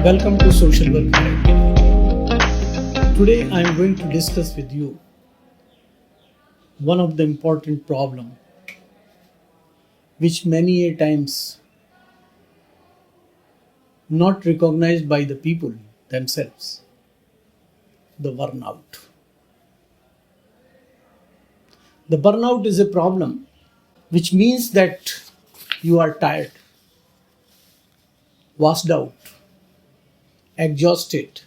Welcome to Social Work Variety. Today I am going to discuss with you one of the important problem which many a times not recognized by the people themselves, the burnout. The burnout is a problem which means that you are tired, washed out, exhausted.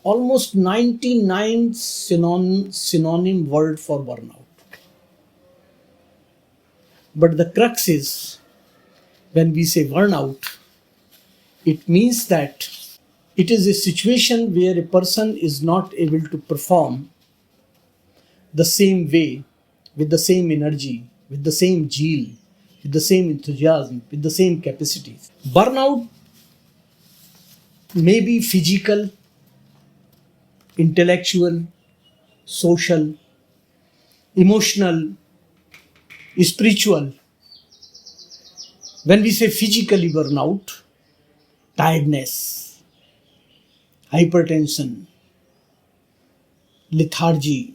Almost 99 synonym word for burnout. But the crux is when we say burnout, it means that it is a situation where a person is not able to perform the same way, with the same energy, with the same zeal, with the same enthusiasm, with the same capacities. Burnout may be physical, intellectual, social, emotional, spiritual. When we say physically burnout, tiredness, hypertension, lethargy,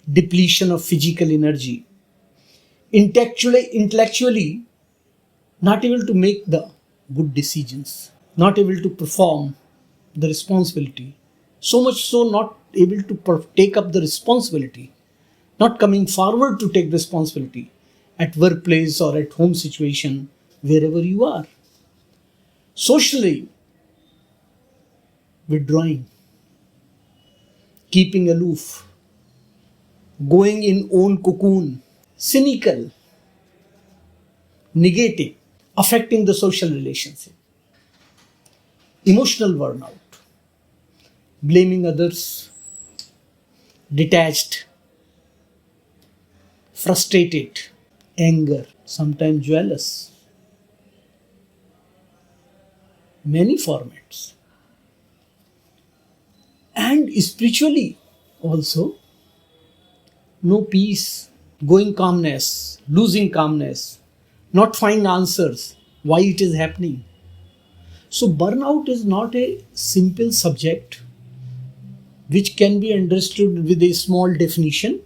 depletion of physical energy, intellectually not able to make the good decisions, not able to perform the responsibility, so much so not able to take up the responsibility, not coming forward to take responsibility at workplace or at home situation, wherever you are. Socially, withdrawing, keeping aloof, going in own cocoon, cynical, negative, affecting the social relationship. Emotional burnout, blaming others, detached, frustrated, anger, sometimes jealous. Many formats. And spiritually also, no peace, going calmness, losing calmness, not find answers, why it is happening. So burnout is not a simple subject which can be understood with a small definition.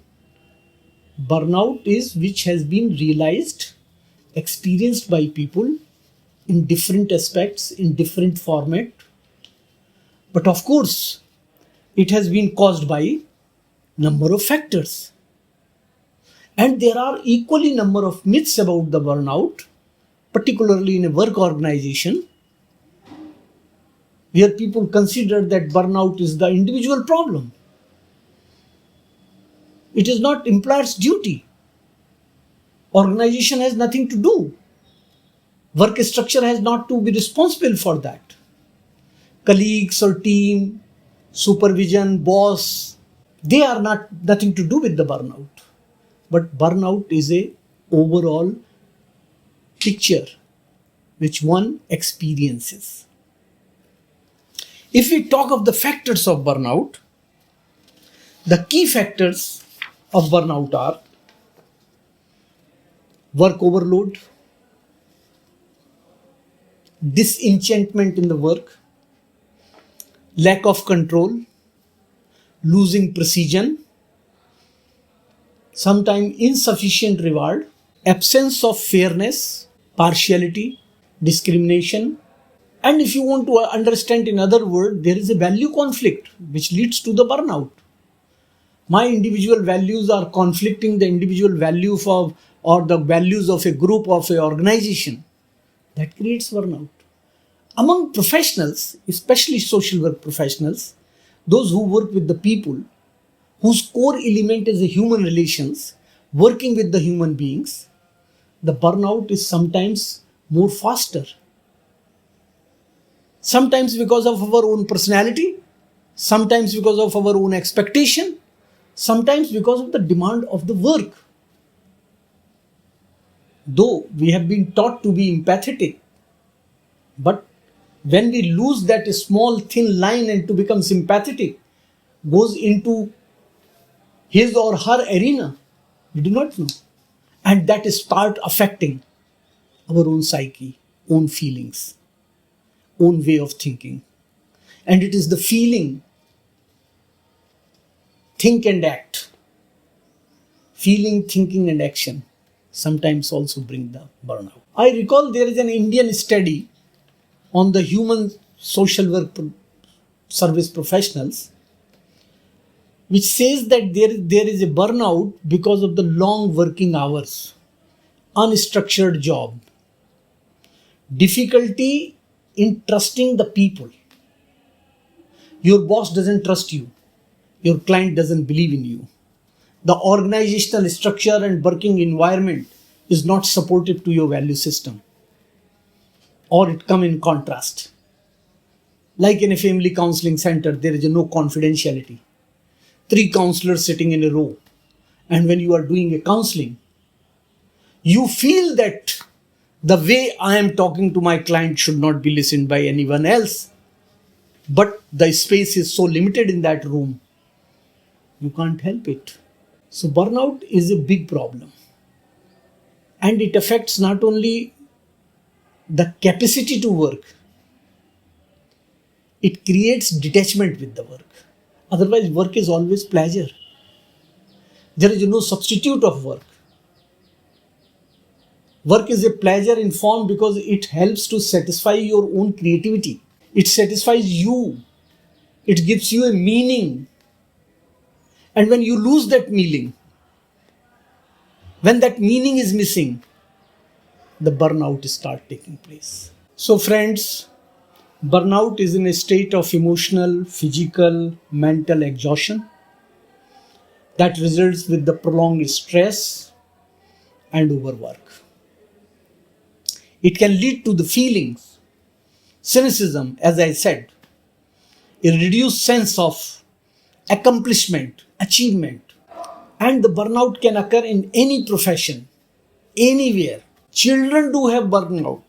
Burnout is which has been realized, experienced by people in different aspects, in different format. But of course, it has been caused by number of factors. And there are equally number of myths about the burnout, particularly in a work organization, where people consider that burnout is the individual problem. It is not employer's duty. Organization has nothing to do. Work structure has not to be responsible for that. Colleagues or team, supervision, boss, they are nothing to do with the burnout. But burnout is a overall picture which one experiences. If we talk of the factors of burnout, the key factors of burnout are work overload, disenchantment in the work, lack of control, losing precision, sometimes insufficient reward, absence of fairness, partiality, discrimination. And if you want to understand in other words, there is a value conflict which leads to the burnout. My individual values are conflicting the individual value of or the values of a group of an organization. That creates burnout. Among professionals, especially social work professionals, those who work with the people, whose core element is the human relations, working with the human beings, the burnout is sometimes more faster. Sometimes because of our own personality, sometimes because of our own expectation, sometimes because of the demand of the work. Though we have been taught to be empathetic, but when we lose that small thin line and to become sympathetic, goes into his or her arena, we do not know. And that start affecting our own psyche, own feelings. own way of thinking. And it is the feeling, think and act. Feeling, thinking, and action sometimes also bring the burnout. I recall there is an Indian study on the human social work service professionals which says that there is a burnout because of the long working hours, unstructured job, difficulty in trusting the people. Your boss doesn't trust you. Your client doesn't believe in you. The organizational structure and working environment is not supportive to your value system, or it come in contrast. Like in a family counseling center, there is no confidentiality. Three counselors sitting in a row. And when you are doing a counseling, you feel that the way I am talking to my client should not be listened by anyone else. But the space is so limited in that room, you can't help it. So burnout is a big problem. And it affects not only the capacity to work, it creates detachment with the work. Otherwise, work is always pleasure. There is no substitute of work. Work is a pleasure in form because it helps to satisfy your own creativity. It satisfies you. It gives you a meaning. And when you lose that meaning, when that meaning is missing, the burnout starts taking place. So friends, burnout is in a state of emotional, physical, mental exhaustion that results with the prolonged stress and overwork. It can lead to the feelings, cynicism, as I said, a reduced sense of accomplishment, achievement, and the burnout can occur in any profession, anywhere. Children do have burnout.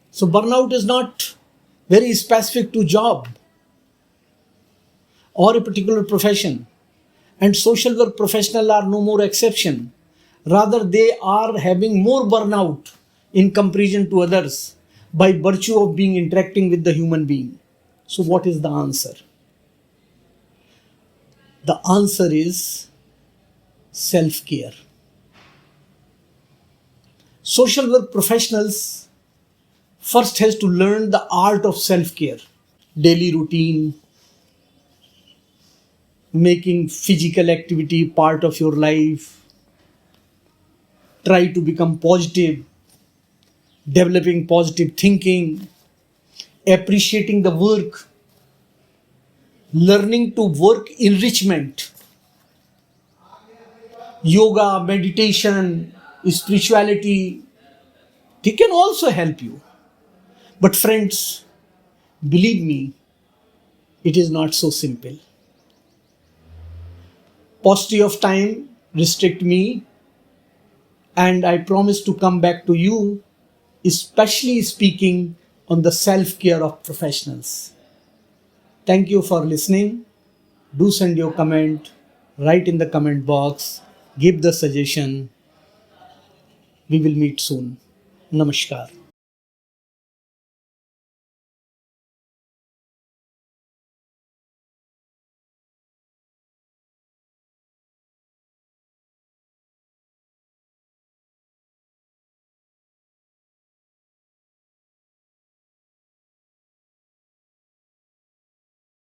So burnout is not very specific to job or a particular profession. And social work professionals are no more exception. Rather, they are having more burnout in comparison to others by virtue of being interacting with the human being. So what is the answer? The answer is self-care. Social work professionals first has to learn the art of self-care, daily routine, making physical activity part of your life, try to become positive, developing positive thinking, appreciating the work, learning to work enrichment, yoga, meditation, spirituality, they can also help you. But friends, believe me, it is not so simple. Paucity of time restrict me, and I promise to come back to you, especially speaking on the self-care of professionals. Thank you for listening. Do send your comment, write in the comment box, give the suggestion. We will meet soon. Namaskar.